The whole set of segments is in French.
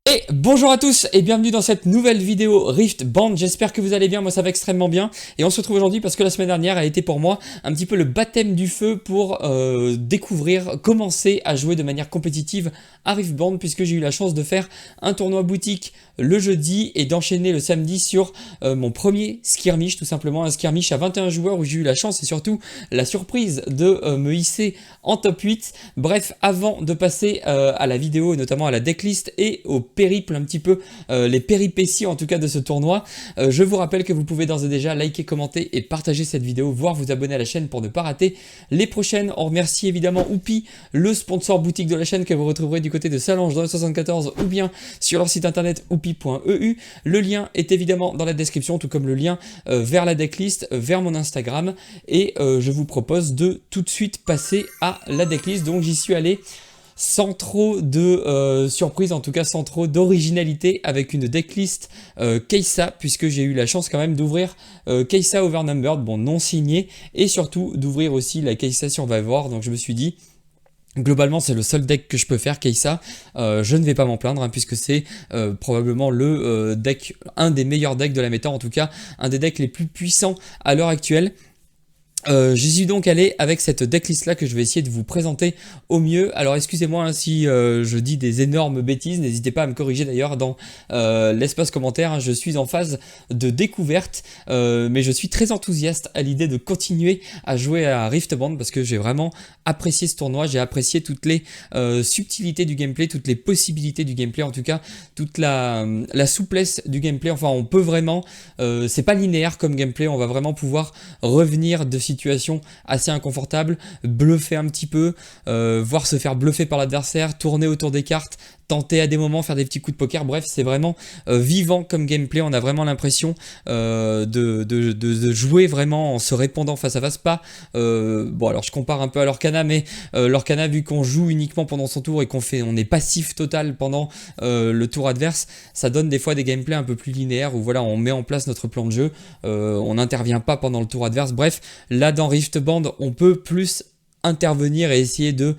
Et bonjour à tous et bienvenue dans cette nouvelle vidéo Rift Band. J'espère que vous allez bien, moi ça va extrêmement bien. Et on se retrouve aujourd'hui parce que la semaine dernière a été pour moi un petit peu le baptême du feu pour commencer à jouer de manière compétitive à Rift Band, puisque j'ai eu la chance de faire un tournoi boutique le jeudi et d'enchaîner le samedi sur mon premier skirmish, tout simplement un skirmish à 21 joueurs où j'ai eu la chance et surtout la surprise de me hisser en top 8. Bref, avant de passer à la vidéo et notamment à la decklist et au périple un petit peu, les péripéties en tout cas de ce tournoi, je vous rappelle que vous pouvez d'ores et déjà liker, commenter et partager cette vidéo, voire vous abonner à la chaîne pour ne pas rater les prochaines. On remercie évidemment Oupi, le sponsor boutique de la chaîne que vous retrouverez du côté de Salange dans le 74 ou bien sur leur site internet oupi.eu. Le lien est évidemment dans la description, tout comme le lien vers la decklist, vers mon Instagram, et je vous propose de tout de suite passer à la decklist. Donc j'y suis allé sans trop de surprise, en tout cas sans trop d'originalité, avec une decklist Kai'Sa, puisque j'ai eu la chance quand même d'ouvrir Kai'Sa Overnumbered, bon non signé, et surtout d'ouvrir aussi la Kai'Sa Survivor. Donc je me suis dit, globalement, c'est le seul deck que je peux faire, Kai'Sa. Je ne vais pas m'en plaindre, hein, puisque c'est probablement le deck, un des meilleurs decks de la méta, en tout cas un des decks les plus puissants à l'heure actuelle. J'y suis donc allé avec cette decklist là que je vais essayer de vous présenter au mieux. Alors excusez-moi hein, si je dis des énormes bêtises, n'hésitez pas à me corriger d'ailleurs dans l'espace commentaire, hein. Je suis en phase de découverte, mais je suis très enthousiaste à l'idée de continuer à jouer à Rift Band parce que j'ai vraiment apprécié ce tournoi, j'ai apprécié toutes les subtilités du gameplay, toutes les possibilités du gameplay, en tout cas toute la souplesse du gameplay. Enfin on peut vraiment, c'est pas linéaire comme gameplay, on va vraiment pouvoir revenir de situation assez inconfortable, bluffer un petit peu, voire se faire bluffer par l'adversaire, tourner autour des cartes, tenter à des moments faire des petits coups de poker. Bref, c'est vraiment vivant comme gameplay. On a vraiment l'impression de jouer vraiment en se répondant face à face. Pas bon, alors je compare un peu à Lorcana, mais Lorcana, vu qu'on joue uniquement pendant son tour et on est passif total pendant le tour adverse, ça donne des fois des gameplays un peu plus linéaires où voilà, on met en place notre plan de jeu, on n'intervient pas pendant le tour adverse. Bref, là dans Rift Band, on peut plus intervenir et essayer de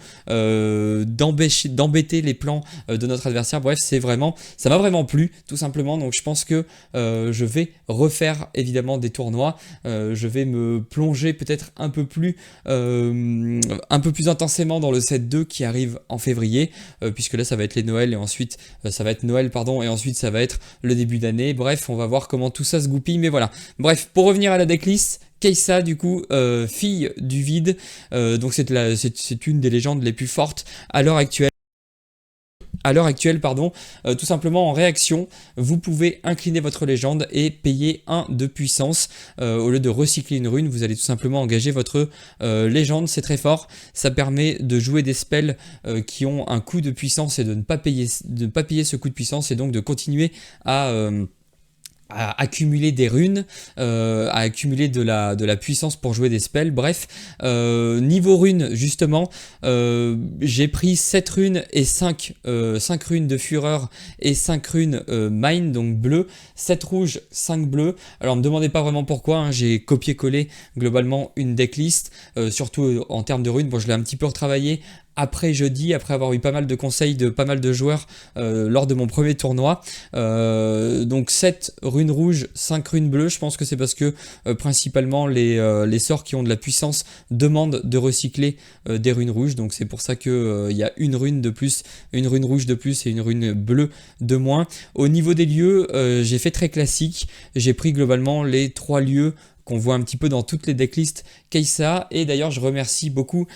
d'embêter les plans de notre adversaire. Bref, ça m'a vraiment plu tout simplement. Donc je pense que je vais refaire évidemment des tournois, je vais me plonger peut-être un peu plus intensément dans le set 2 qui arrive en février, puisque là ça va être les Noël et ensuite ça va être Noël pardon, et ensuite ça va être le début d'année. Bref, on va voir comment tout ça se goupille, mais voilà. Bref, pour revenir à la decklist, Kai'Sa du coup, fille du vide, donc c'est une des légendes les plus fortes à l'heure actuelle. Pardon, tout simplement en réaction, vous pouvez incliner votre légende et payer 1 de puissance. Au lieu de recycler une rune, vous allez tout simplement engager votre légende. C'est très fort, ça permet de jouer des spells qui ont un coût de puissance et de ne pas payer ce coût de puissance, et donc de continuer à accumuler des runes, à accumuler de la puissance pour jouer des spells. Bref, niveau runes justement, j'ai pris 7 runes et 5 runes de fureur et 5 runes mine, donc bleu, 7 rouges, 5 bleus. Alors ne me demandez pas vraiment pourquoi, hein, j'ai copié-collé globalement une decklist, surtout en termes de runes. Bon, je l'ai un petit peu retravaillé après jeudi, après avoir eu pas mal de conseils de pas mal de joueurs lors de mon premier tournoi. Donc 7 runes rouges, 5 runes bleues. Je pense que c'est parce que principalement les sorts qui ont de la puissance demandent de recycler des runes rouges. Donc c'est pour ça que il y a une rune de plus, une rune rouge de plus et une rune bleue de moins. Au niveau des lieux, j'ai fait très classique. J'ai pris globalement les 3 lieux qu'on voit un petit peu dans toutes les decklists Kai'Sa, et d'ailleurs je remercie beaucoup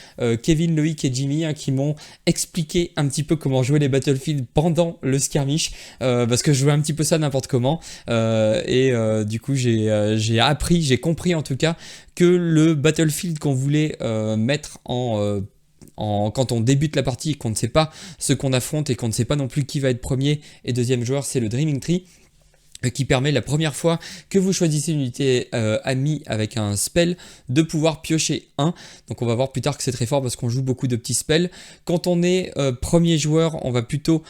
Kevin, Loïc et Jimmy hein, qui m'ont expliqué un petit peu comment jouer les Battlefield pendant le skirmish, parce que je jouais un petit peu ça n'importe comment, du coup j'ai appris, j'ai compris en tout cas que le Battlefield qu'on voulait mettre quand on débute la partie et qu'on ne sait pas ce qu'on affronte et qu'on ne sait pas non plus qui va être premier et deuxième joueur, c'est le Dreaming Tree, qui permet la première fois que vous choisissez une unité amie avec un spell de pouvoir piocher 1. Donc on va voir plus tard que c'est très fort parce qu'on joue beaucoup de petits spells. Quand on est premier joueur, on va plutôt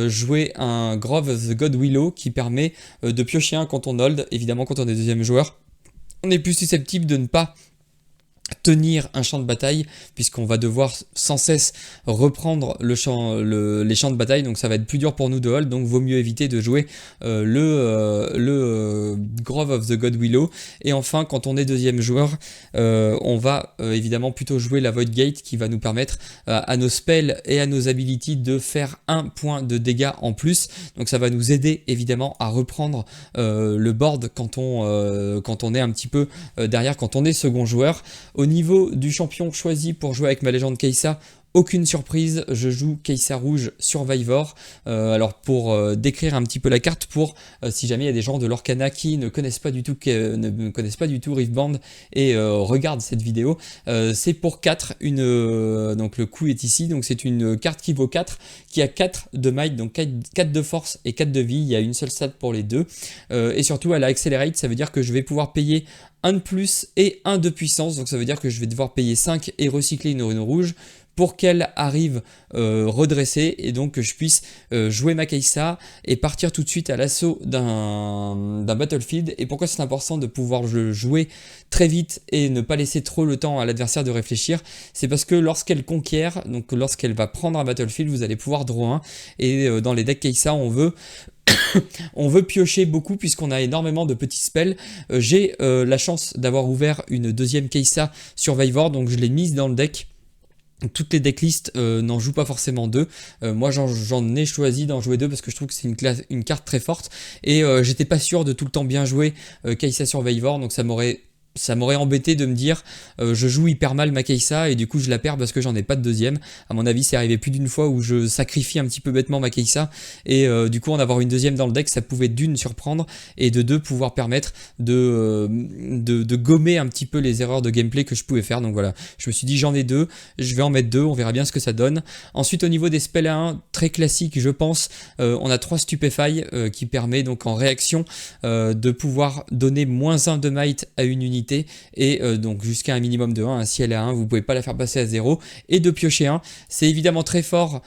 jouer un Grove of the God Willow qui permet de piocher 1 quand on hold. Évidemment quand on est deuxième joueur, on est plus susceptible de ne pas tenir un champ de bataille, puisqu'on va devoir sans cesse reprendre les champs de bataille, donc ça va être plus dur pour nous de hold, donc vaut mieux éviter de jouer Grove of the God Willow. Et enfin, quand on est deuxième joueur, on va évidemment plutôt jouer la Void Gate, qui va nous permettre à nos spells et à nos abilities de faire 1 point de dégâts en plus, donc ça va nous aider évidemment à reprendre le board quand on est un petit peu derrière, quand on est second joueur. Au niveau du champion choisi pour jouer avec ma légende Kai'Sa, aucune surprise, je joue Kai'Sa rouge Survivor. Alors pour décrire un petit peu la carte, pour si jamais il y a des gens de l'Orcana qui ne connaissent pas du tout Riftband et regardent cette vidéo, c'est pour 4, donc le coût est ici, donc c'est une carte qui vaut 4, qui a 4 de might, donc 4 de force et 4 de vie, il y a une seule stat pour les deux, et surtout elle a Accelerate, ça veut dire que je vais pouvoir payer 1 de plus et 1 de puissance, donc ça veut dire que je vais devoir payer 5 et recycler une rune rouge pour qu'elle arrive redressée, et donc que je puisse jouer ma Kai'Sa et partir tout de suite à l'assaut d'un battlefield. Et pourquoi c'est important de pouvoir le jouer très vite et ne pas laisser trop le temps à l'adversaire de réfléchir? C'est parce que lorsqu'elle conquiert, donc lorsqu'elle va prendre un battlefield, vous allez pouvoir draw 1, et dans les decks Kai'Sa on veut piocher beaucoup puisqu'on a énormément de petits spells. J'ai la chance d'avoir ouvert une deuxième Kai'Sa Survivor, donc je l'ai mise dans le deck. Toutes les decklists n'en jouent pas forcément 2. Moi j'en ai choisi d'en jouer 2 parce que je trouve que c'est une carte très forte, et j'étais pas sûr de tout le temps bien jouer Kai'Sa Survivor, donc ça m'aurait embêté de me dire je joue hyper mal ma Kai'Sa et du coup je la perds parce que j'en ai pas de deuxième. À mon avis c'est arrivé plus d'une fois où je sacrifie un petit peu bêtement ma Kai'Sa, et du coup en avoir une deuxième dans le deck, ça pouvait d'une surprendre, et de deux pouvoir permettre de gommer un petit peu les erreurs de gameplay que je pouvais faire. Donc voilà, je me suis dit j'en ai 2, je vais en mettre 2, on verra bien ce que ça donne. Ensuite au niveau des spells à 1, très classique je pense, on a 3 Stupefy qui permet donc en réaction de pouvoir donner -1 de might à une unité, et donc jusqu'à un minimum de 1, si elle est à 1 vous pouvez pas la faire passer à 0, et de piocher 1. C'est évidemment très fort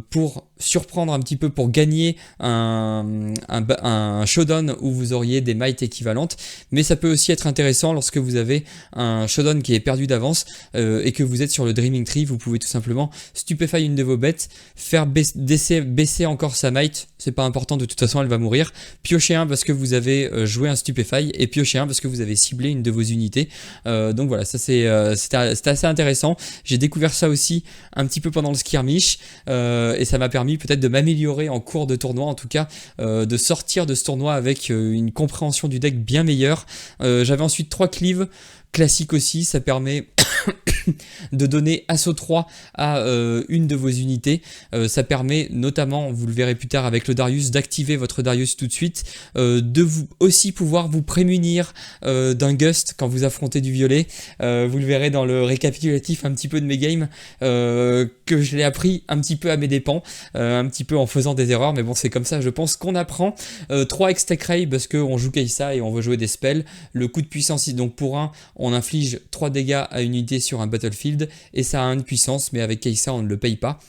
pour surprendre un petit peu, pour gagner un showdown où vous auriez des might équivalentes, mais ça peut aussi être intéressant lorsque vous avez un showdown qui est perdu d'avance et que vous êtes sur le Dreaming Tree. Vous pouvez tout simplement stupéfy une de vos bêtes, faire baisser encore sa might, c'est pas important, de toute façon elle va mourir, piocher 1 parce que vous avez joué un stupéfy, et piocher 1 parce que vous avez ciblé une de vos unités. Donc voilà, ça c'était assez intéressant. J'ai découvert ça aussi un petit peu pendant le skirmish, et ça m'a permis peut-être de m'améliorer en cours de tournoi, en tout cas de sortir de ce tournoi avec une compréhension du deck bien meilleure. J'avais ensuite 3 cleaves classiques aussi, ça permet de donner assaut 3 à une de vos unités. Ça permet notamment, vous le verrez plus tard avec le Darius, d'activer votre Darius tout de suite, de vous aussi pouvoir vous prémunir d'un gust quand vous affrontez du violet. Vous le verrez dans le récapitulatif un petit peu de mes games, que je l'ai appris un petit peu à mes dépens, un petit peu en faisant des erreurs, mais bon c'est comme ça je pense qu'on apprend. 3 Extech Ray parce qu'on joue Kai'Sa et on veut jouer des spells. Le coup de puissance, donc pour 1 on inflige 3 dégâts à une unité sur un battlefield, et ça a 1 de puissance, mais avec Kai'Sa on ne le paye pas.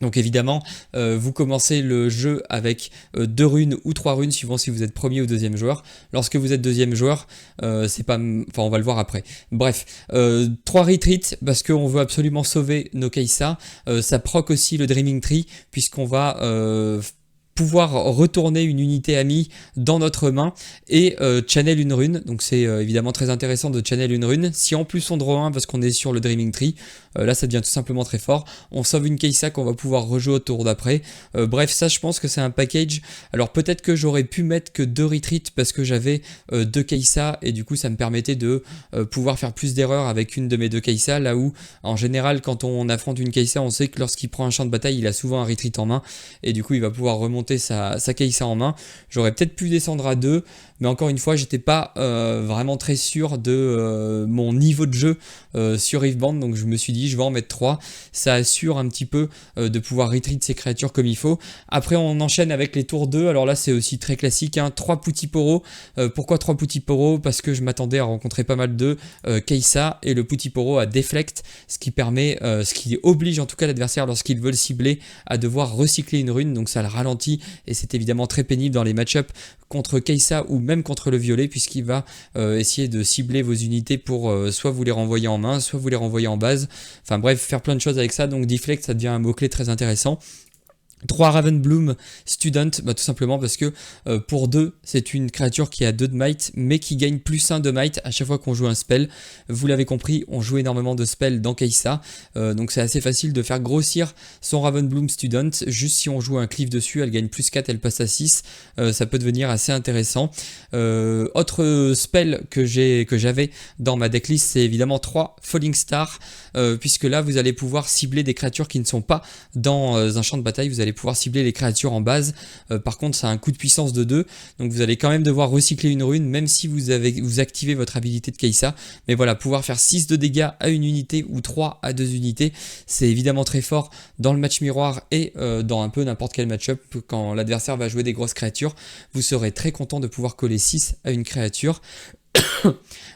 Donc évidemment, vous commencez le jeu avec 2 runes ou 3 runes suivant si vous êtes premier ou deuxième joueur. Lorsque vous êtes deuxième joueur, c'est pas, enfin on va le voir après. Bref, 3 retreats parce qu'on veut absolument sauver nos Kai'Sa. Ça proc aussi le Dreaming Tree puisqu'on va pouvoir retourner une unité amie dans notre main et channel une rune. Donc c'est évidemment très intéressant de channel une rune. Si en plus on draw 1 parce qu'on est sur le Dreaming Tree, là ça devient tout simplement très fort. On sauve une Kai'Sa qu'on va pouvoir rejouer au tour d'après. Bref, ça je pense que c'est un package. Alors peut-être que j'aurais pu mettre que 2 retreats parce que j'avais 2 Kai'Sa et du coup ça me permettait de pouvoir faire plus d'erreurs avec une de mes 2 Kai'Sa, là où en général quand on affronte une Kai'Sa on sait que lorsqu'il prend un champ de bataille il a souvent un retreat en main et du coup il va pouvoir remonter sa Kai'Sa en main. J'aurais peut-être pu descendre à 2, mais encore une fois j'étais pas vraiment très sûr de mon niveau de jeu sur Riftband, donc je me suis dit je vais en mettre 3, ça assure un petit peu de pouvoir retreat ces créatures comme il faut. Après on enchaîne avec les tours 2, alors là c'est aussi très classique, hein. 3 Putiporo. Pourquoi 3 Putiporo? Parce que je m'attendais à rencontrer pas mal de Kai'Sa, et le Putiporo a Deflect, ce qui oblige en tout cas l'adversaire lorsqu'il veut le cibler à devoir recycler une rune, donc ça le ralentit partie, et c'est évidemment très pénible dans les match-up contre Kai'Sa ou même contre le violet, puisqu'il va essayer de cibler vos unités pour soit vous les renvoyer en main, soit vous les renvoyer en base. Enfin bref, faire plein de choses avec ça, donc deflect ça devient un mot-clé très intéressant. 3 Ravenbloom Student, tout simplement parce que pour 2, c'est une créature qui a 2 de might, mais qui gagne +1 de might à chaque fois qu'on joue un spell. Vous l'avez compris, on joue énormément de spells dans Kai'Sa, donc c'est assez facile de faire grossir son Ravenbloom Student. Juste si on joue un cleave dessus, elle gagne +4, elle passe à 6, ça peut devenir assez intéressant. Autre spell que j'avais dans ma decklist, c'est évidemment 3 Falling Star, puisque là vous allez pouvoir cibler des créatures qui ne sont pas dans un champ de bataille, vous allez pouvoir cibler les créatures en base. Par contre, ça a un coût de puissance de 2, donc vous allez quand même devoir recycler une rune, même si vous activez votre habilité de Kai'Sa. Mais voilà, pouvoir faire 6 de dégâts à une unité ou 3 à 2 unités, c'est évidemment très fort dans le match miroir et dans un peu n'importe quel match-up. Quand l'adversaire va jouer des grosses créatures, vous serez très content de pouvoir coller 6 à une créature.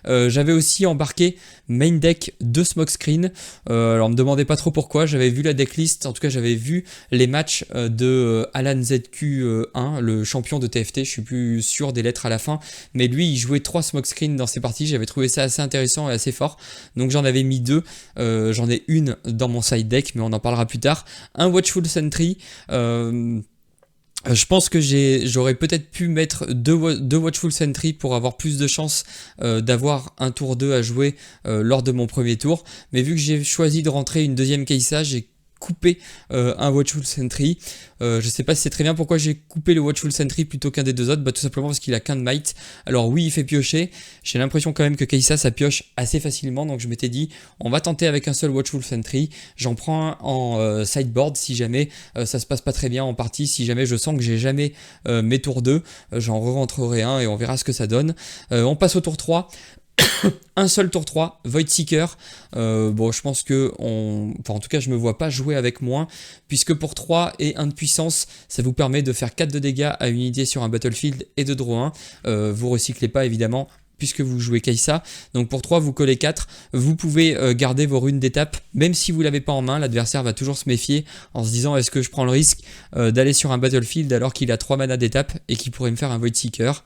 J'avais aussi embarqué main deck de smokescreen. Alors me demandez pas trop pourquoi, j'avais vu la decklist, en tout cas j'avais vu les matchs de Alan ZQ1, le champion de TFT, je suis plus sûr des lettres à la fin, mais lui il jouait 3 smokescreen dans ses parties, j'avais trouvé ça assez intéressant et assez fort, donc j'en avais mis 2, j'en ai une dans mon side deck, mais on en parlera plus tard. Un Watchful Sentry, je pense que j'aurais peut-être pu mettre deux Watchful Sentry pour avoir plus de chances d'avoir un tour 2 à jouer lors de mon premier tour. Mais vu que j'ai choisi de rentrer une deuxième Kai'Sa, j'ai coupé un Watchful Sentry. Je sais pas si c'est très bien pourquoi j'ai coupé le Watchful Sentry plutôt qu'un des deux autres, tout simplement parce qu'il a qu'un de might. Alors oui, il fait piocher, j'ai l'impression quand même que Kai'Sa ça pioche assez facilement, donc je m'étais dit on va tenter avec un seul Watchful Sentry, j'en prends un en sideboard si jamais ça se passe pas très bien en partie, si jamais je sens que j'ai jamais mes tours 2, j'en re-rentrerai un et on verra ce que ça donne. On passe au tour 3. Un seul tour 3, Void Seeker. Bon, je pense que en tout cas, je me vois pas jouer avec moins, puisque pour 3 et 1 de puissance, ça vous permet de faire 4 de dégâts à une unité sur un battlefield et de draw 1. Vous recyclez pas évidemment, puisque vous jouez Kai'Sa. Donc pour 3, vous collez 4. Vous pouvez garder vos runes d'étape, même si vous l'avez pas en main, l'adversaire va toujours se méfier en se disant est-ce que je prends le risque d'aller sur un battlefield alors qu'il a 3 manas d'étape et qu'il pourrait me faire un Void Seeker.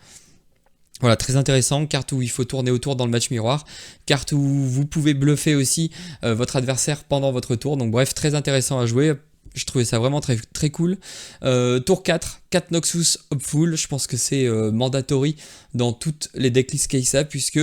Voilà, très intéressant, carte où il faut tourner autour dans le match miroir, carte où vous pouvez bluffer aussi votre adversaire pendant votre tour, donc bref, très intéressant à jouer. Je trouvais ça vraiment très, très cool. Tour 4, 4 Noxus Hopeful, je pense que c'est mandatory dans toutes les decklists Kai'Sa, puisque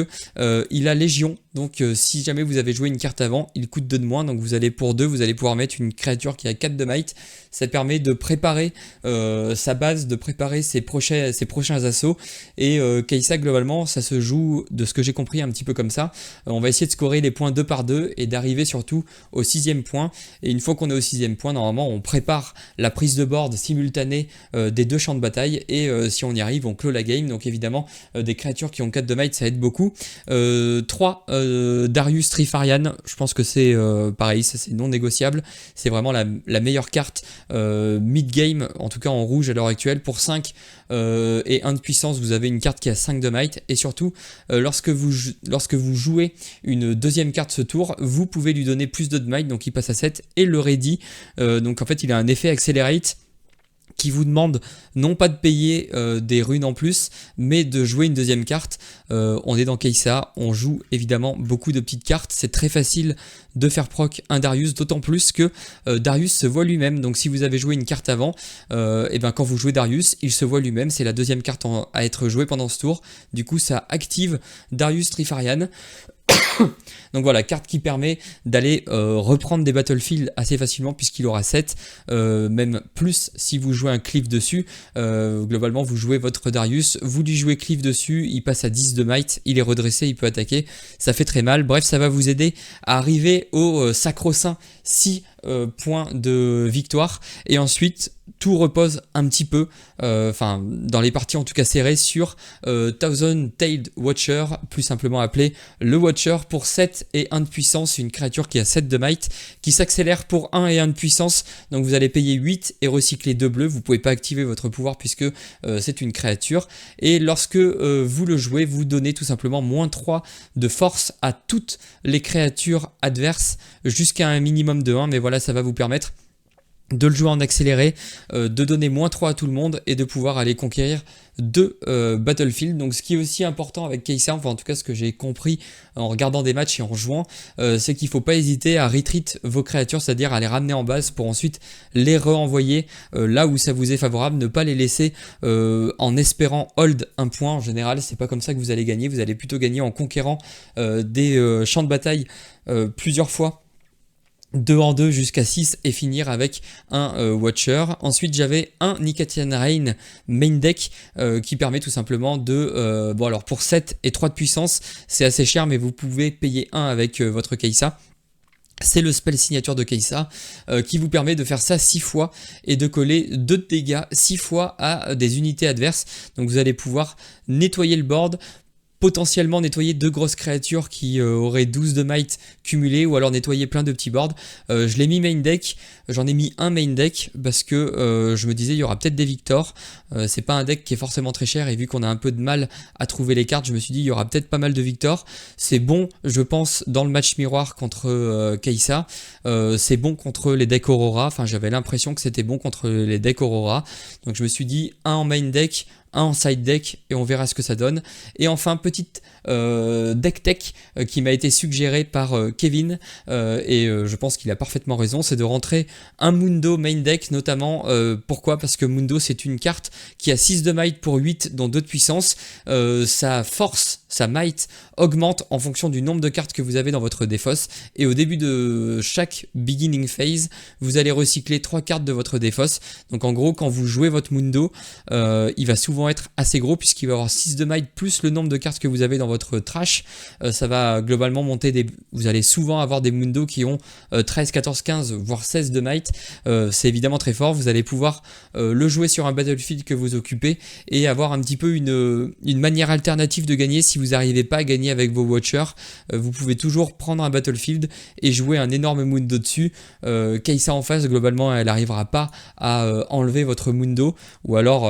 il a Légion, donc si jamais vous avez joué une carte avant, il coûte 2 de moins, donc vous allez pour 2, vous allez pouvoir mettre une créature qui a 4 de might, ça permet de préparer sa base, de préparer ses prochains assauts, et Kai'Sa globalement ça se joue, de ce que j'ai compris, un petit peu comme ça. On va essayer de scorer les points 2 par 2 et d'arriver surtout au 6ème point, et une fois qu'on est au 6ème point, normalement on prépare la prise de board simultanée des deux champs de bataille, et si on y arrive on clôt la game. Donc évidemment des créatures qui ont 4 de might ça aide beaucoup. 3 Darius Trifarian, je pense que c'est pareil, ça c'est non négociable, c'est vraiment la meilleure carte mid-game, en tout cas en rouge à l'heure actuelle. Pour 5 et 1 de puissance, vous avez une carte qui a 5 de might, et surtout lorsque vous jouez une deuxième carte ce tour, vous pouvez lui donner plus de might, donc il passe à 7, et le ready, donc en fait il a un effet accelerate qui vous demande non pas de payer des runes en plus, mais de jouer une deuxième carte. On est dans Kai'Sa, on joue évidemment beaucoup de petites cartes, c'est très facile de faire proc un Darius, d'autant plus que Darius se voit lui-même, donc si vous avez joué une carte avant, et ben quand vous jouez Darius, il se voit lui-même, c'est la deuxième carte à être jouée pendant ce tour, du coup ça active Darius Trifarian. Donc voilà, carte qui permet d'aller reprendre des battlefields assez facilement, puisqu'il aura 7, même plus si vous jouez un cleave dessus. Globalement vous jouez votre Darius, vous lui jouez cleave dessus, il passe à 10 de might, il est redressé, il peut attaquer, ça fait très mal. Bref, ça va vous aider à arriver au sacro-saint 6 points de victoire, et ensuite tout repose un petit peu, dans les parties en tout cas serrées, sur Thousand Tailed Watcher, plus simplement appelé le Watcher. Pour 7 et 1 de puissance, une créature qui a 7 de might, qui s'accélère pour 1 et 1 de puissance, donc vous allez payer 8 et recycler 2 bleus, vous pouvez pas activer votre pouvoir puisque c'est une créature, et lorsque vous le jouez, vous donnez tout simplement moins 3 de force à toutes les créatures adverses, jusqu'à un minimum de 1, mais voilà, ça va vous permettre de le jouer en accéléré, de donner -3 à tout le monde et de pouvoir aller conquérir 2 Battlefield. Donc ce qui est aussi important avec Kai'Sa, enfin en tout cas ce que j'ai compris en regardant des matchs et en jouant, c'est qu'il ne faut pas hésiter à retreat vos créatures, c'est-à-dire à les ramener en base pour ensuite les renvoyer là où ça vous est favorable, ne pas les laisser en espérant hold un point. En général, c'est pas comme ça que vous allez gagner, vous allez plutôt gagner en conquérant des champs de bataille plusieurs fois, 2 en 2 jusqu'à 6 et finir avec un Watcher. Ensuite j'avais un Nicatian Rain main deck qui permet tout simplement de... bon alors pour 7 et 3 de puissance c'est assez cher, mais vous pouvez payer 1 avec votre Kai'Sa. C'est le spell signature de Kai'Sa qui vous permet de faire ça 6 fois et de coller 2 de dégâts 6 fois à des unités adverses. Donc vous allez pouvoir nettoyer le board, potentiellement nettoyer 2 grosses créatures qui auraient 12 de might cumulés, ou alors nettoyer plein de petits boards. Je l'ai mis main deck, j'en ai mis un main deck parce que je me disais il y aura peut-être des victors. C'est pas un deck qui est forcément très cher et vu qu'on a un peu de mal à trouver les cartes, je me suis dit il y aura peut-être pas mal de victors. C'est bon, je pense, dans le match miroir contre Kai'Sa. C'est bon contre les decks Aurora, enfin j'avais l'impression que c'était bon contre les decks Aurora. Donc je me suis dit un en main deck, un en side deck et on verra ce que ça donne. Et enfin petite deck tech qui m'a été suggéré par Kevin et je pense qu'il a parfaitement raison, c'est de rentrer un Mundo main deck notamment. Pourquoi? Parce que Mundo c'est une carte qui a 6 de might pour 8 dont 2 de puissance. Sa force, sa might augmente en fonction du nombre de cartes que vous avez dans votre défausse, et au début de chaque beginning phase vous allez recycler 3 cartes de votre défausse. Donc en gros quand vous jouez votre Mundo il va souvent être assez gros puisqu'il va avoir 6 de might plus le nombre de cartes que vous avez dans votre trash. Ça va globalement monter vous allez souvent avoir des Mundo qui ont 13, 14, 15 voire 16 de might. C'est évidemment très fort, vous allez pouvoir le jouer sur un battlefield que vous occupez et avoir un petit peu une manière alternative de gagner. Si vous n'arrivez pas à gagner avec vos Watchers, vous pouvez toujours prendre un battlefield et jouer un énorme Mundo dessus. Kai'Sa en face, globalement elle n'arrivera pas à enlever votre Mundo, ou alors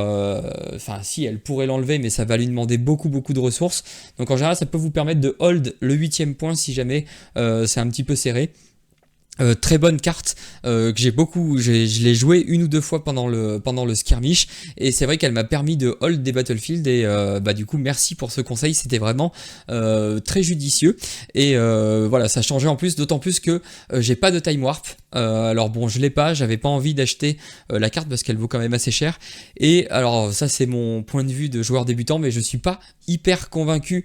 enfin si, elle pourrait l'enlever mais ça va lui demander beaucoup de ressources. Donc en général ça peut vous permettre de hold le 8e point si jamais c'est un petit peu serré. Très bonne carte que je l'ai joué 1 ou 2 fois pendant le skirmish et c'est vrai qu'elle m'a permis de hold des battlefields et du coup merci pour ce conseil, c'était vraiment très judicieux et voilà, ça changeait en plus, d'autant plus que j'ai pas de time warp. Alors bon, je l'ai pas, j'avais pas envie d'acheter la carte parce qu'elle vaut quand même assez cher, et alors ça c'est mon point de vue de joueur débutant, mais je suis pas hyper convaincu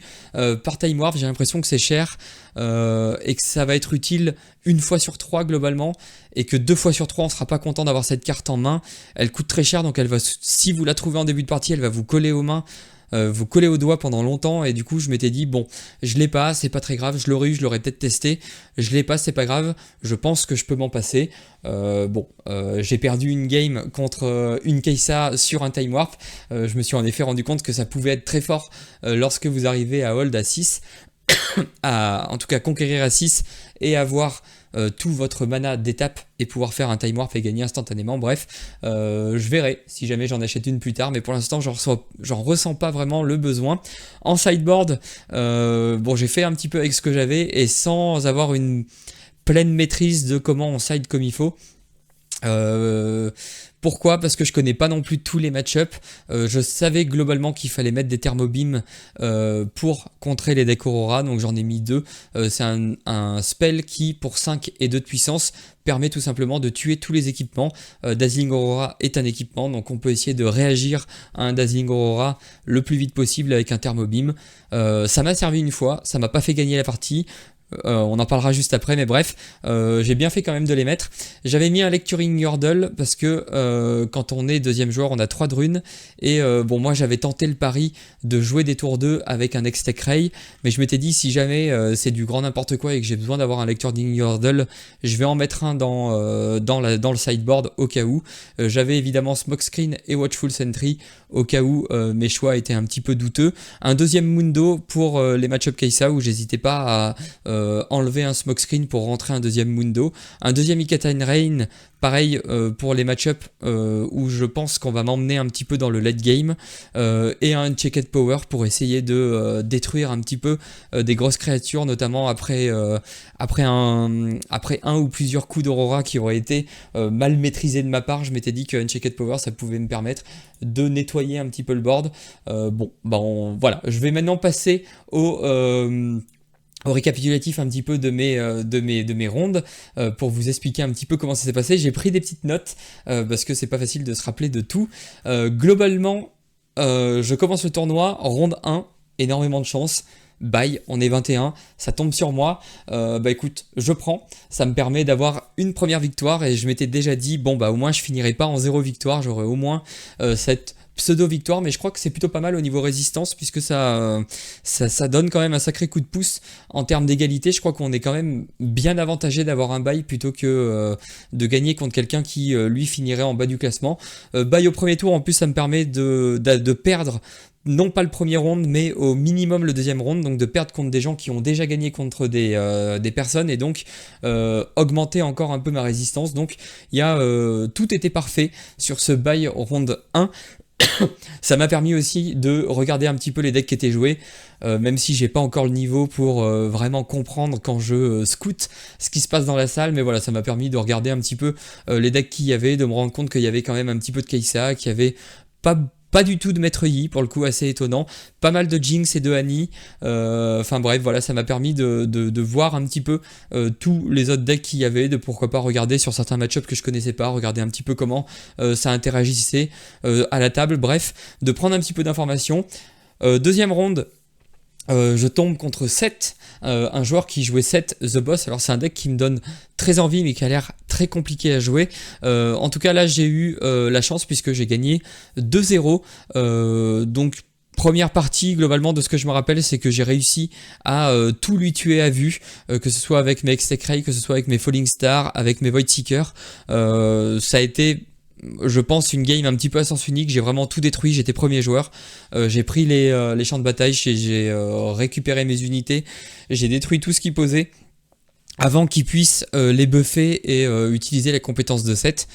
par time warp. J'ai l'impression que c'est cher et que ça va être utile 1 fois sur 3 globalement, et que 2 fois sur 3 on sera pas content d'avoir cette carte en main. Elle coûte très cher, donc elle va, si vous la trouvez en début de partie, elle va vous coller aux mains, vous coller aux doigts pendant longtemps, et du coup je m'étais dit bon, je l'ai pas, c'est pas très grave, je l'aurais eu, je l'aurais peut-être testé, je l'ai pas, c'est pas grave, je pense que je peux m'en passer. J'ai perdu une game contre une Kai'Sa sur un time warp. Je me suis en effet rendu compte que ça pouvait être très fort lorsque vous arrivez à hold à 6 à en tout cas conquérir à 6 et avoir tout votre mana d'étape et pouvoir faire un time warp et gagner instantanément. Bref, je verrai si jamais j'en achète une plus tard, mais pour l'instant j'en ressens pas vraiment le besoin. En sideboard, j'ai fait un petit peu avec ce que j'avais et sans avoir une pleine maîtrise de comment on side comme il faut. Pourquoi? Parce que je connais pas non plus tous les match-up. Je savais globalement qu'il fallait mettre des thermobeams pour contrer les decks Aurora, donc j'en ai mis 2. C'est un spell qui, pour 5 et 2 de puissance, permet tout simplement de tuer tous les équipements. Dazzling Aurora est un équipement, donc on peut essayer de réagir à un Dazzling Aurora le plus vite possible avec un thermobeam. Ça m'a servi une fois, ça m'a pas fait gagner la partie. On en parlera juste après, mais bref, j'ai bien fait quand même de les mettre. J'avais mis un Lecturing Yordle parce que quand on est deuxième joueur, on a 3 de runes, et moi j'avais tenté le pari de jouer des tours 2 avec un Hextech Ray, mais je m'étais dit si jamais c'est du grand n'importe quoi et que j'ai besoin d'avoir un Lecturing Yordle, je vais en mettre un dans le sideboard au cas où. J'avais évidemment Smokescreen et Watchful Sentry au cas où mes choix étaient un petit peu douteux. Un deuxième Mundo pour les match-up Kai'Sa où j'hésitais pas à enlever un smokescreen pour rentrer un deuxième Mundo, un deuxième Ikatain Rain, pareil pour les match-up où je pense qu'on va m'emmener un petit peu dans le late game, et un Checked Power pour essayer de détruire un petit peu des grosses créatures, notamment après un ou plusieurs coups d'Aurora qui auraient été mal maîtrisés de ma part. Je m'étais dit qu'un Checked Power ça pouvait me permettre de nettoyer un petit peu le board. Voilà, je vais maintenant passer au récapitulatif un petit peu de mes rondes pour vous expliquer un petit peu comment ça s'est passé. J'ai pris des petites notes parce que c'est pas facile de se rappeler de tout. Globalement, je commence le tournoi, ronde 1, énormément de chance. Bye, on est 21, ça tombe sur moi. Écoute, je prends. Ça me permet d'avoir une première victoire et je m'étais déjà dit, au moins je finirai pas en 0 victoire, j'aurai au moins cette pseudo-victoire, mais je crois que c'est plutôt pas mal au niveau résistance puisque ça donne quand même un sacré coup de pouce en termes d'égalité. Je crois qu'on est quand même bien avantagé d'avoir un bye plutôt que de gagner contre quelqu'un qui lui finirait en bas du classement. Bye au premier tour, en plus ça me permet de perdre non pas le premier round, mais au minimum le deuxième round, donc de perdre contre des gens qui ont déjà gagné contre des personnes, et donc augmenter encore un peu ma résistance. Donc tout était parfait sur ce bye round 1. Ça m'a permis aussi de regarder un petit peu les decks qui étaient joués, même si j'ai pas encore le niveau pour vraiment comprendre quand je scoute ce qui se passe dans la salle, mais voilà, ça m'a permis de regarder un petit peu les decks qu'il y avait, de me rendre compte qu'il y avait quand même un petit peu de Kai'Sa, qu'il y avait pas du tout de Maître Yi, pour le coup assez étonnant, pas mal de Jinx et de Annie, bref, voilà, ça m'a permis de voir un petit peu tous les autres decks qu'il y avait, de pourquoi pas regarder sur certains match-ups que je connaissais pas, regarder un petit peu comment ça interagissait à la table, bref, de prendre un petit peu d'informations. Deuxième ronde, je tombe contre Seth, un joueur qui jouait Seth The Boss. Alors c'est un deck qui me donne très envie mais qui a l'air très compliqué à jouer. En tout cas là j'ai eu la chance puisque j'ai gagné 2-0. Donc première partie, globalement, de ce que je me rappelle, c'est que j'ai réussi à tout lui tuer à vue, que ce soit avec mes Hextech Ray, que ce soit avec mes Falling Star, avec mes Void Seeker. Ça a été, je pense, une game un petit peu à sens unique. J'ai vraiment tout détruit, j'étais premier joueur. J'ai pris les champs de bataille, j'ai récupéré mes unités, j'ai détruit tout ce qui posait avant qu'ils puissent les buffer et utiliser les compétences de Seth.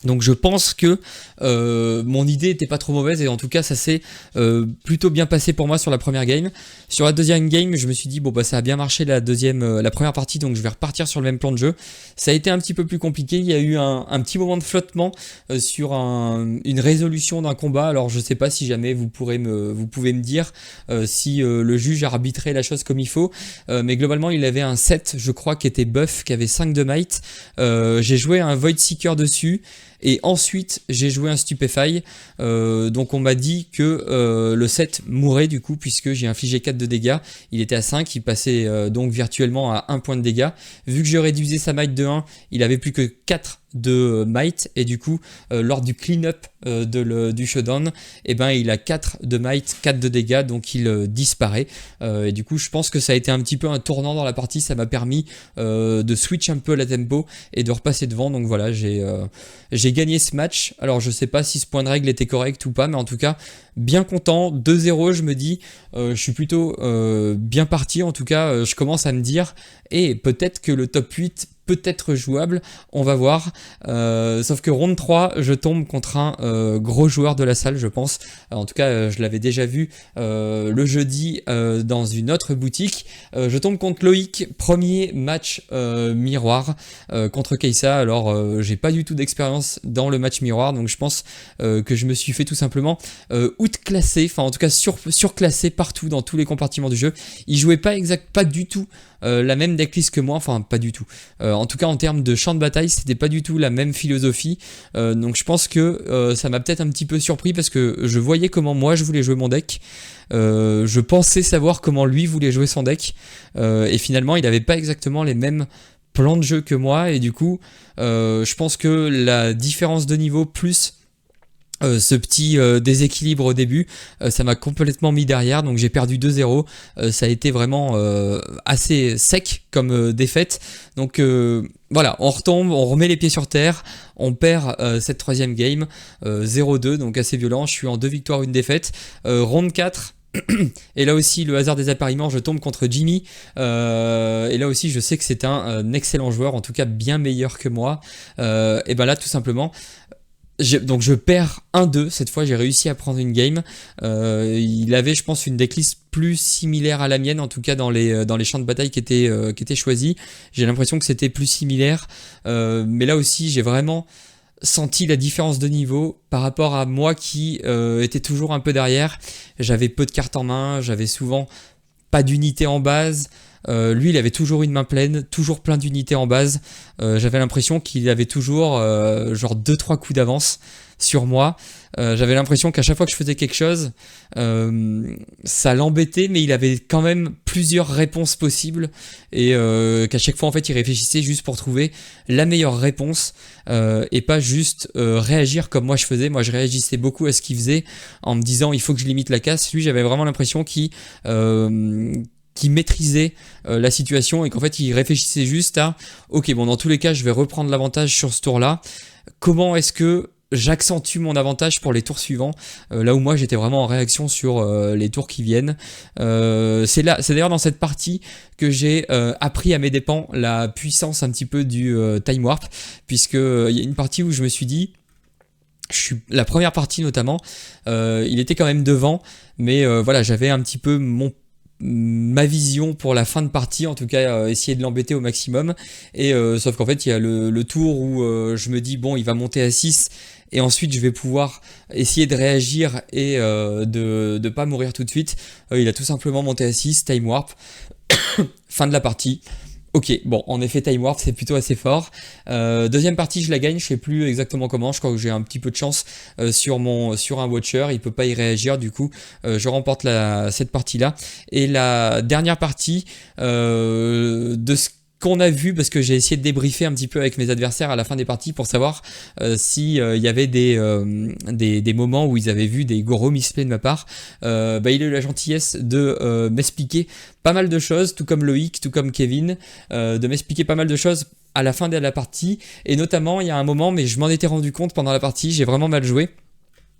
Donc je pense que mon idée était pas trop mauvaise et en tout cas ça s'est plutôt bien passé pour moi sur la première game. Sur la deuxième game, je me suis dit ça a bien marché la première partie, donc je vais repartir sur le même plan de jeu. Ça a été un petit peu plus compliqué, il y a eu un petit moment de flottement sur une résolution d'un combat. Alors je sais pas si jamais vous pouvez me dire si le juge a arbitré la chose comme il faut, mais globalement il avait un set, je crois, qui était buff, qui avait 5 de might. J'ai joué un Void Seeker dessus. Et ensuite j'ai joué un Stupefy, donc on m'a dit que le set mourait du coup puisque j'ai infligé 4 de dégâts, il était à 5, il passait donc virtuellement à 1 point de dégâts. Vu que je réduisais sa might de 1, il avait plus que 4 de might et du coup lors du clean-up du showdown, il a 4 de might, 4 de dégâts, donc il disparaît. Et du coup je pense que ça a été un petit peu un tournant dans la partie, ça m'a permis de switch un peu la tempo et de repasser devant. Donc voilà, j'ai gagné ce match. Alors je sais pas si ce point de règle était correct ou pas, mais en tout cas bien content. 2-0, je me dis je suis plutôt bien parti. En tout cas je commence à me dire et peut-être que le top 8 peut être jouable, on va voir. Sauf que round 3, je tombe contre un gros joueur de la salle, je pense. En tout cas, je l'avais déjà vu le jeudi dans une autre boutique. Je tombe contre Loïc, premier match miroir contre Kai'Sa. Alors, j'ai pas du tout d'expérience dans le match miroir, donc je pense que je me suis fait tout simplement outclassé, enfin en tout cas surclassé partout dans tous les compartiments du jeu. Il jouait pas du tout la même decklist que moi, enfin pas du tout. En tout cas en termes de champ de bataille, c'était pas du tout la même philosophie. Donc je pense que ça m'a peut-être un petit peu surpris parce que je voyais comment moi je voulais jouer mon deck. Je pensais savoir comment lui voulait jouer son deck. Et finalement il n'avait pas exactement les mêmes plans de jeu que moi. Et du coup je pense que la différence de niveau plus ce petit déséquilibre au début, ça m'a complètement mis derrière, donc j'ai perdu 2-0. Ça a été vraiment assez sec comme défaite. Donc voilà, on retombe, on remet les pieds sur terre, on perd cette troisième game 0-2, donc assez violent. Je suis en 2 victoires, 1 défaite. Round 4. Et là aussi, le hasard des appariements, je tombe contre Jimmy. Et là aussi, je sais que c'est un excellent joueur, en tout cas bien meilleur que moi. Et ben là, tout simplement, donc je perds 1-2. Cette fois, j'ai réussi à prendre une game. Il avait, je pense, une decklist plus similaire à la mienne, en tout cas dans les champs de bataille qui étaient choisis. J'ai l'impression que c'était plus similaire. Mais là aussi, j'ai vraiment senti la différence de niveau par rapport à moi qui était toujours un peu derrière. J'avais peu de cartes en main, j'avais souvent pas d'unité en base. Lui, il avait toujours une main pleine, toujours plein d'unités en base. J'avais l'impression qu'il avait toujours genre 2-3 coups d'avance sur moi. J'avais l'impression qu'à chaque fois que je faisais quelque chose, ça l'embêtait, mais il avait quand même plusieurs réponses possibles et qu'à chaque fois en fait il réfléchissait juste pour trouver la meilleure réponse et pas juste réagir comme moi je faisais. Moi je réagissais beaucoup à ce qu'il faisait en me disant il faut que je limite la casse. Lui, j'avais vraiment l'impression qu'il maîtrisait la situation et qu'en fait il réfléchissait juste à ok, bon, dans tous les cas je vais reprendre l'avantage sur ce tour là, comment est-ce que j'accentue mon avantage pour les tours suivants, là où moi j'étais vraiment en réaction sur les tours qui viennent. C'est d'ailleurs dans cette partie que j'ai appris à mes dépens la puissance un petit peu du time warp, puisque il y a une partie où je me suis dit, la première partie notamment, il était quand même devant, mais voilà, j'avais un petit peu ma vision pour la fin de partie, en tout cas essayer de l'embêter au maximum, et sauf qu'en fait il y a le tour où je me dis bon, il va monter à 6 et ensuite je vais pouvoir essayer de réagir et de pas mourir tout de suite. Il a tout simplement monté à 6, time warp, fin de la partie. Ok, bon, en effet, time warp, c'est plutôt assez fort. Deuxième partie, je la gagne, je sais plus exactement comment, je crois que j'ai un petit peu de chance sur un watcher, il peut pas y réagir, du coup, je remporte cette partie-là. Et la dernière partie, de ce qu'on a vu, parce que j'ai essayé de débriefer un petit peu avec mes adversaires à la fin des parties pour savoir si il y avait des moments où ils avaient vu des gros misplays de ma part. Il a eu la gentillesse de m'expliquer pas mal de choses, tout comme Loïc, tout comme Kevin, de m'expliquer pas mal de choses à la fin de la partie, et notamment il y a un moment, mais je m'en étais rendu compte pendant la partie, j'ai vraiment mal joué.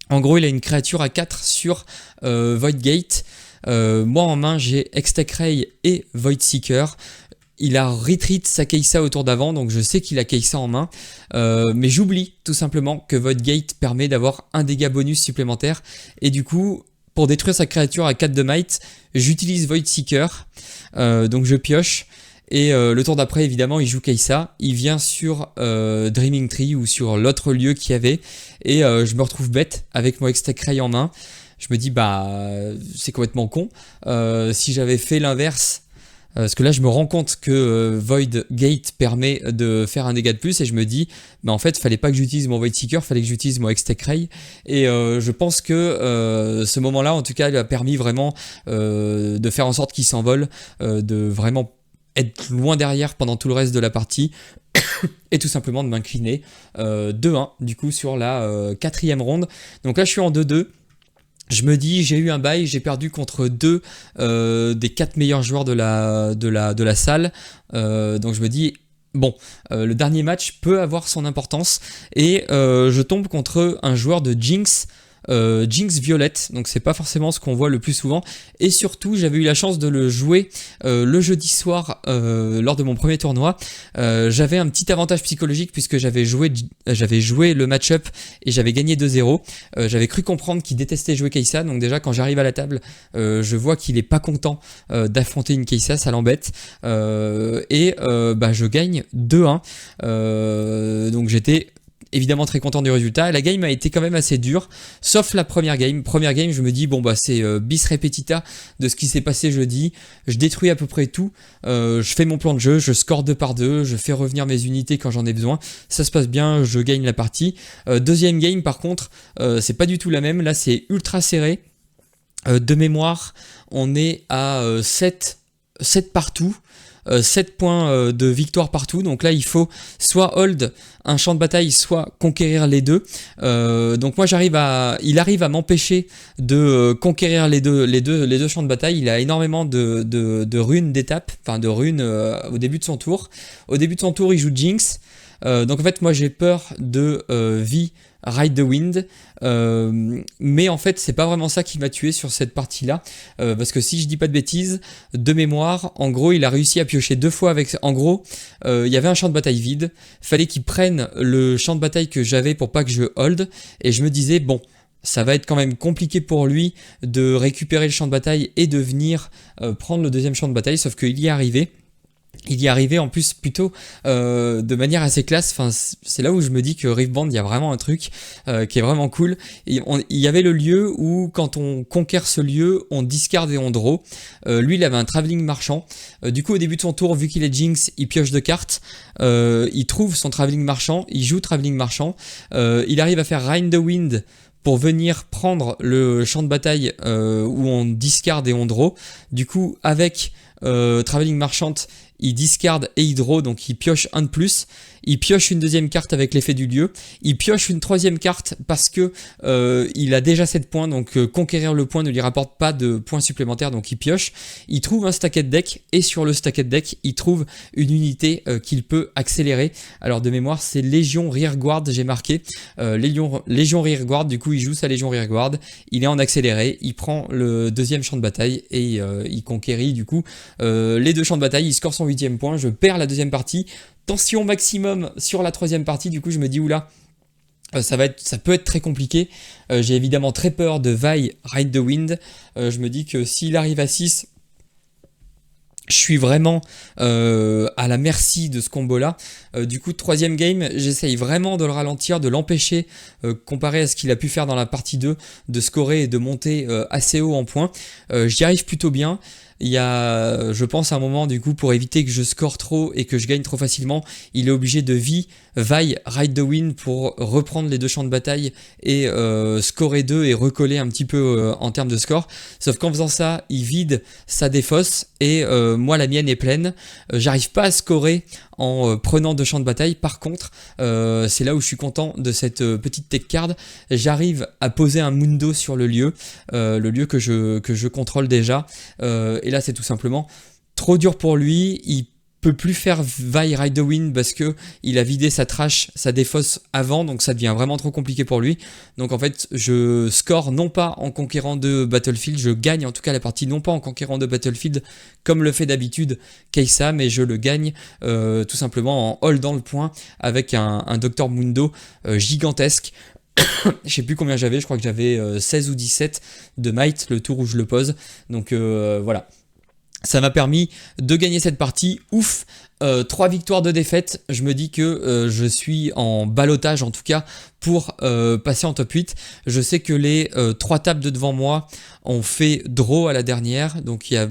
En gros, il a une créature à 4 sur Void Gate. Moi en main, j'ai Hextech Ray et Void Seeker. Il a retreat sa Kai'Sa au tour d'avant, donc je sais qu'il a Kai'Sa en main, mais j'oublie tout simplement que Void Gate permet d'avoir un dégât bonus supplémentaire, et du coup, pour détruire sa créature à 4 de might, j'utilise Void Seeker, donc je pioche, et le tour d'après, évidemment, il joue Kai'Sa, il vient sur Dreaming Tree ou sur l'autre lieu qu'il y avait, et je me retrouve bête avec mon Hextech Ray en main. Je me dis, bah, c'est complètement con, si j'avais fait l'inverse. Parce que là, je me rends compte que Void Gate permet de faire un dégât de plus, et je me dis, bah en fait, fallait pas que j'utilise mon Void Seeker, fallait que j'utilise mon Hextech Ray. Et je pense que ce moment-là, en tout cas, il a permis vraiment de faire en sorte qu'il s'envole, de vraiment être loin derrière pendant tout le reste de la partie, et tout simplement de m'incliner 2-1, du coup, sur la 4e ronde. Donc là, je suis en 2-2. Je me dis, j'ai eu un bail, j'ai perdu contre 2 des 4 meilleurs joueurs de la salle. Donc je me dis, bon, le dernier match peut avoir son importance. Et je tombe contre un joueur de Jinx. Jinx Violette, donc c'est pas forcément ce qu'on voit le plus souvent, et surtout j'avais eu la chance de le jouer le jeudi soir lors de mon premier tournoi. J'avais un petit avantage psychologique puisque j'avais joué le match-up et j'avais gagné 2-0. J'avais cru comprendre qu'il détestait jouer Kai'Sa, donc déjà quand j'arrive à la table, je vois qu'il est pas content d'affronter une Kai'Sa, ça l'embête, et je gagne 2-1, donc j'étais évidemment très content du résultat. La game a été quand même assez dure, sauf la première game. Première game, je me dis, bon bah c'est bis repetita de ce qui s'est passé jeudi. Je détruis à peu près tout. Je fais mon plan de jeu, je score 2 par 2, je fais revenir mes unités quand j'en ai besoin. Ça se passe bien, je gagne la partie. Deuxième game, par contre, c'est pas du tout la même. Là, c'est ultra serré. De mémoire, on est à 7 partout. 7 points de victoire partout, donc là il faut soit hold un champ de bataille, soit conquérir les deux. Donc moi il arrive à m'empêcher de conquérir les deux champs de bataille. Il a énormément de runes d'étape, enfin de runes au début de son tour. Au début de son tour, il joue Jinx. Donc en fait moi j'ai peur de vie Ride the Wind, mais en fait c'est pas vraiment ça qui m'a tué sur cette partie là, parce que si je dis pas de bêtises, de mémoire, en gros il a réussi à piocher 2 fois avec, en gros il y avait un champ de bataille vide, fallait qu'il prenne le champ de bataille que j'avais pour pas que je hold, et je me disais bon, ça va être quand même compliqué pour lui de récupérer le champ de bataille et de venir prendre le deuxième champ de bataille, sauf qu'il y est arrivé. Il y est arrivé en plus plutôt de manière assez classe. Enfin, c'est là où je me dis que Rift Band, il y a vraiment un truc qui est vraiment cool. Il y avait le lieu où quand on conquiert ce lieu, on discard et on draw. Lui, il avait un travelling marchand. Du coup, au début de son tour, vu qu'il est Jinx, il pioche 2 cartes. Il trouve son travelling marchand. Il joue travelling marchand. Il arrive à faire Ride the Wind pour venir prendre le champ de bataille où on discard et on draw. Du coup, avec travelling marchand, il discard et il draw, donc il pioche un de plus. Il pioche une deuxième carte avec l'effet du lieu. Il pioche une troisième carte parce que il a déjà 7 points, donc conquérir le point ne lui rapporte pas de points supplémentaires, donc il pioche. Il trouve un stacked deck, et sur le stacked deck, il trouve une unité qu'il peut accélérer. Alors de mémoire, c'est Légion Rearguard, j'ai marqué. Légion Rearguard, du coup il joue sa Légion Rearguard, il est en accéléré, il prend le deuxième champ de bataille et il conquérit du coup les 2 champs de bataille, il score son 8e point, je perds la deuxième partie. Tension maximum sur la 3e partie, du coup je me dis oula, ça peut être très compliqué. J'ai évidemment très peur de Vi Ride the Wind. Je me dis que s'il arrive à 6, je suis vraiment à la merci de ce combo là. Du coup 3e game, j'essaye vraiment de le ralentir, de l'empêcher comparé à ce qu'il a pu faire dans la partie 2, de scorer et de monter assez haut en points. J'y arrive plutôt bien. Il y a, je pense, un moment du coup pour éviter que je score trop et que je gagne trop facilement, il est obligé de Vi Ride the Wind pour reprendre les 2 champs de bataille et scorer 2 et recoller un petit peu en termes de score. Sauf qu'en faisant ça, il vide sa défausse et moi la mienne est pleine. J'arrive pas à scorer en prenant 2 champs de bataille. Par contre, c'est là où je suis content de cette petite tech card. J'arrive à poser un Mundo sur le lieu que je contrôle déjà. Et là, c'est tout simplement trop dur pour lui. Il peut plus faire Vi Ride the Wind parce que il a vidé sa trash, sa défausse avant, donc ça devient vraiment trop compliqué pour lui. Donc en fait, je score non pas en conquérant de Battlefield, je gagne en tout cas la partie non pas en conquérant de Battlefield comme le fait d'habitude Kai'Sa, mais je le gagne tout simplement en holdant le point avec un Dr Mundo gigantesque. Je sais plus combien j'avais, je crois que j'avais 16 ou 17 de might le tour où je le pose. Donc voilà. Ça m'a permis de gagner cette partie. Ouf, 3 victoires, 2 défaites. Je me dis que je suis en ballottage en tout cas pour passer en top 8. Je sais que les 3 tables de devant moi ont fait draw à la dernière. Donc il y a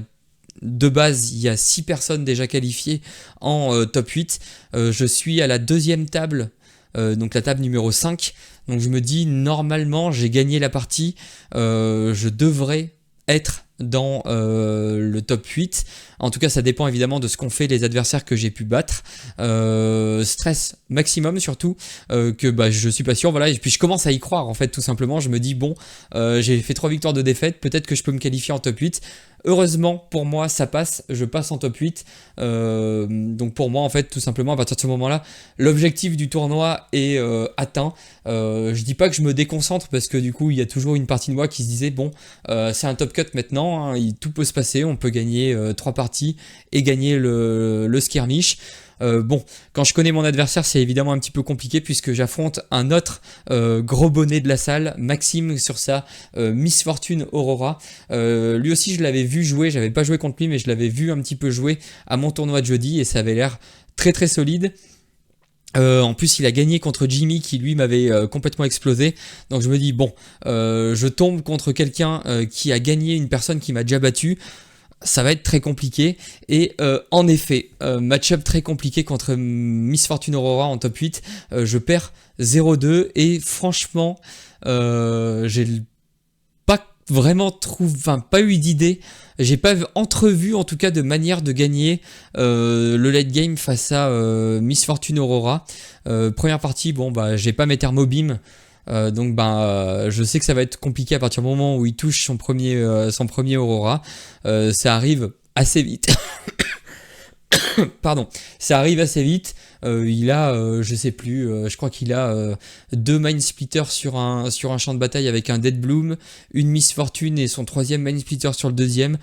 de base, il y a 6 personnes déjà qualifiées en top 8. Je suis à la 2e table, donc la table numéro 5. Donc je me dis normalement j'ai gagné la partie. Je devrais être dans le top 8. En tout cas, ça dépend évidemment de ce qu'ont fait les adversaires que j'ai pu battre. Stress maximum surtout, que bah, je suis pas sûr. Voilà. Et puis je commence à y croire en fait, tout simplement. Je me dis, bon, j'ai fait 3 victoires de défaite, peut-être que je peux me qualifier en top 8. Heureusement pour moi ça passe, je passe en top 8. Donc pour moi en fait tout simplement à partir de ce moment là l'objectif du tournoi est atteint. Je dis pas que je me déconcentre parce que du coup il y a toujours une partie de moi qui se disait bon c'est un top cut maintenant, hein, tout peut se passer, on peut gagner 3 parties et gagner le skirmish. Bon, quand je connais mon adversaire, c'est évidemment un petit peu compliqué puisque j'affronte un autre gros bonnet de la salle, Maxime, sur sa Miss Fortune Aurora. Lui aussi, je l'avais vu jouer, j'avais pas joué contre lui, mais je l'avais vu un petit peu jouer à mon tournoi de jeudi et ça avait l'air très très solide. En plus il a gagné contre Jimmy qui lui m'avait complètement explosé, donc je me dis bon je tombe contre quelqu'un qui a gagné une personne qui m'a déjà battu, ça va être très compliqué. Et en effet, match-up très compliqué contre Miss Fortune Aurora en top 8, je perds 0-2 et franchement j'ai pas vraiment pas eu d'idée, j'ai pas entrevu en tout cas de manière de gagner le late game face à Miss Fortune Aurora. Première partie, bon bah j'ai pas mes thermobeams, donc je sais que ça va être compliqué à partir du moment où il touche son premier Aurora. Ça arrive assez vite. Pardon, ça arrive assez vite. il a, je sais plus, je crois qu'il a 2 Mind Splitters sur un champ de bataille avec un Dead Bloom, une Miss Fortune et son 3e Mind Splitter sur le 2e.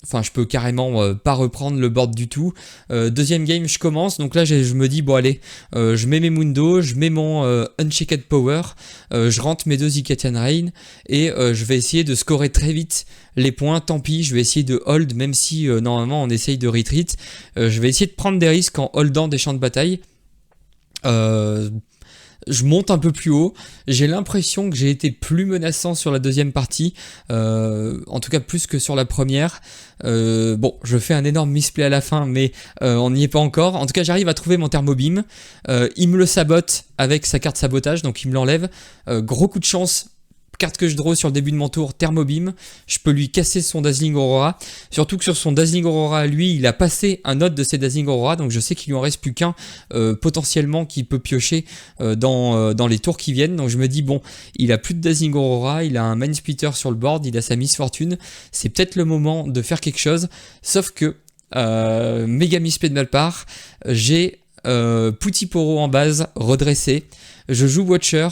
Enfin, je peux carrément pas reprendre le board du tout. Deuxième game, je commence. Donc là, je me dis, bon allez, je mets mes Mundo, je mets mon Unchecked Power, je rentre mes 2 Icatian Rain et je vais essayer de scorer très vite les points. Tant pis, je vais essayer de hold, même si normalement on essaye de retreat. Je vais essayer de prendre des risques en holdant des champs de bataille. Je monte un peu plus haut, j'ai l'impression que j'ai été plus menaçant sur la deuxième partie, en tout cas plus que sur la première. Bon, je fais un énorme misplay à la fin, mais on n'y est pas encore. En tout cas, j'arrive à trouver mon Thermobim, il me le sabote avec sa carte sabotage, donc il me l'enlève. Gros coup de chance. Carte que je draw sur le début de mon tour, Thermobim, je peux lui casser son Dazzling Aurora, surtout que sur son Dazzling Aurora, lui, il a passé un autre de ses Dazzling Aurora, donc je sais qu'il lui en reste plus qu'un potentiellement qui peut piocher dans les tours qui viennent, donc je me dis bon, il a plus de Dazzling Aurora, il a un Mind Splitter sur le board, il a sa Miss Fortune, c'est peut-être le moment de faire quelque chose, sauf que, méga misplay de ma part, j'ai Putiporo en base, redressé, je joue Watcher.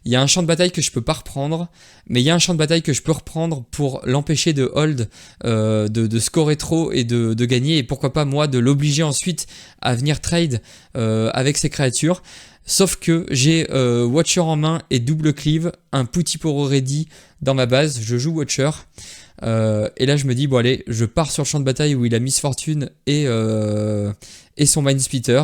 Il y a un champ de bataille que je peux pas reprendre, mais il y a un champ de bataille que je peux reprendre pour l'empêcher de hold, de scorer trop et de gagner, et pourquoi pas moi de l'obliger ensuite à venir trade avec ses créatures. Sauf que j'ai Watcher en main et double cleave, un Putiporo ready dans ma base, je joue Watcher. Et là je me dis bon allez, je pars sur le champ de bataille où il a Miss Fortune et son Mind Splitter.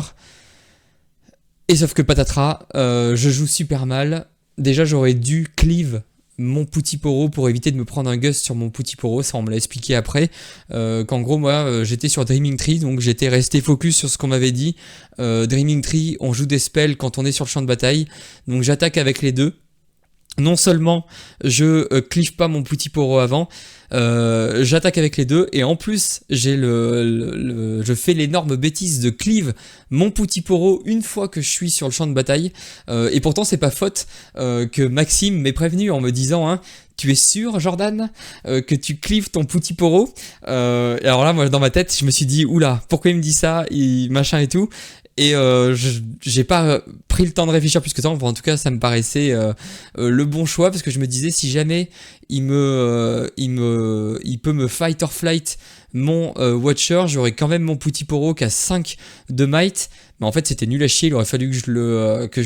Et sauf que patatras, je joue super mal. Déjà, j'aurais dû cleave mon Putiporo pour éviter de me prendre un gust sur mon Putiporo, ça on me l'a expliqué après, qu'en gros moi j'étais sur Dreaming Tree, donc j'étais resté focus sur ce qu'on m'avait dit. Dreaming Tree, on joue des spells quand on est sur le champ de bataille, donc j'attaque avec les deux. Non seulement je cleave pas mon Putiporo avant, j'attaque avec les deux, et en plus je fais l'énorme bêtise de cleave mon Putiporo une fois que je suis sur le champ de bataille, et pourtant c'est pas faute que Maxime m'ait prévenu en me disant hein, tu es sûr Jordan que tu cleaves ton Putiporo, et alors là moi dans ma tête je me suis dit oula pourquoi il me dit ça machin et tout. Et j'ai pas pris le temps de réfléchir plus que ça, enfin, en tout cas ça me paraissait le bon choix, parce que je me disais si jamais il peut me fight or flight mon Watcher, j'aurais quand même mon Putiporo qui a 5 de might, mais en fait c'était nul à chier, il aurait fallu que je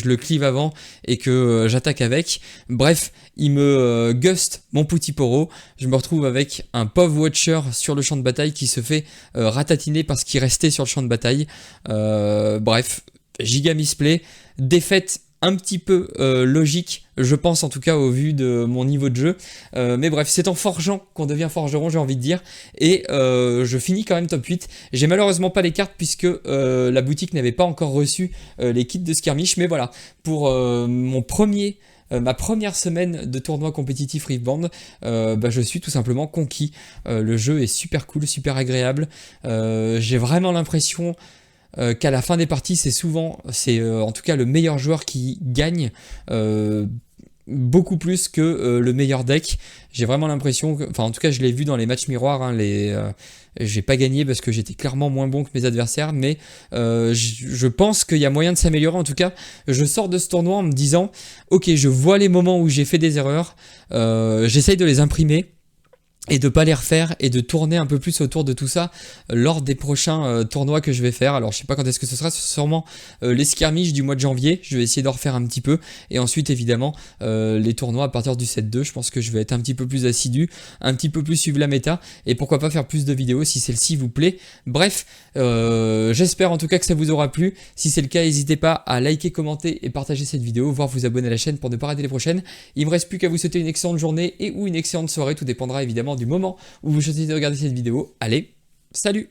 le cleave avant et que j'attaque avec. Bref, il me gust mon Putiporo, je me retrouve avec un pauvre Watcher sur le champ de bataille qui se fait ratatiner parce qu'il restait sur le champ de bataille. Bref, giga misplay, défaite un petit peu logique, je pense en tout cas au vu de mon niveau de jeu, mais bref, c'est en forgeant qu'on devient forgeron, j'ai envie de dire, et je finis quand même top 8. J'ai malheureusement pas les cartes puisque la boutique n'avait pas encore reçu les kits de skirmish, mais voilà, pour ma première semaine de tournoi compétitif Riftbound, je suis tout simplement conquis. Le jeu est super cool, super agréable, j'ai vraiment l'impression qu'à la fin des parties c'est en tout cas le meilleur joueur qui gagne, beaucoup plus que le meilleur deck. J'ai vraiment l'impression que, enfin en tout cas je l'ai vu dans les matchs miroirs, hein, j'ai pas gagné parce que j'étais clairement moins bon que mes adversaires, mais je pense qu'il y a moyen de s'améliorer. En tout cas je sors de ce tournoi en me disant ok, je vois les moments où j'ai fait des erreurs, j'essaye de les imprimer et de pas les refaire et de tourner un peu plus autour de tout ça lors des prochains tournois que je vais faire. Alors je sais pas quand est-ce que ce sera, sûrement les skirmishes du mois de janvier, je vais essayer d'en refaire un petit peu, et ensuite évidemment les tournois à partir du 7-2, je pense que je vais être un petit peu plus assidu, un petit peu plus suivre la méta, et pourquoi pas faire plus de vidéos si celle-ci vous plaît. Bref, j'espère en tout cas que ça vous aura plu. Si c'est le cas, n'hésitez pas à liker, commenter et partager cette vidéo, voire vous abonner à la chaîne pour ne pas rater les prochaines. Il me reste plus qu'à vous souhaiter une excellente journée et ou une excellente soirée, tout dépendra évidemment du moment où vous choisissez de regarder cette vidéo. Allez, salut!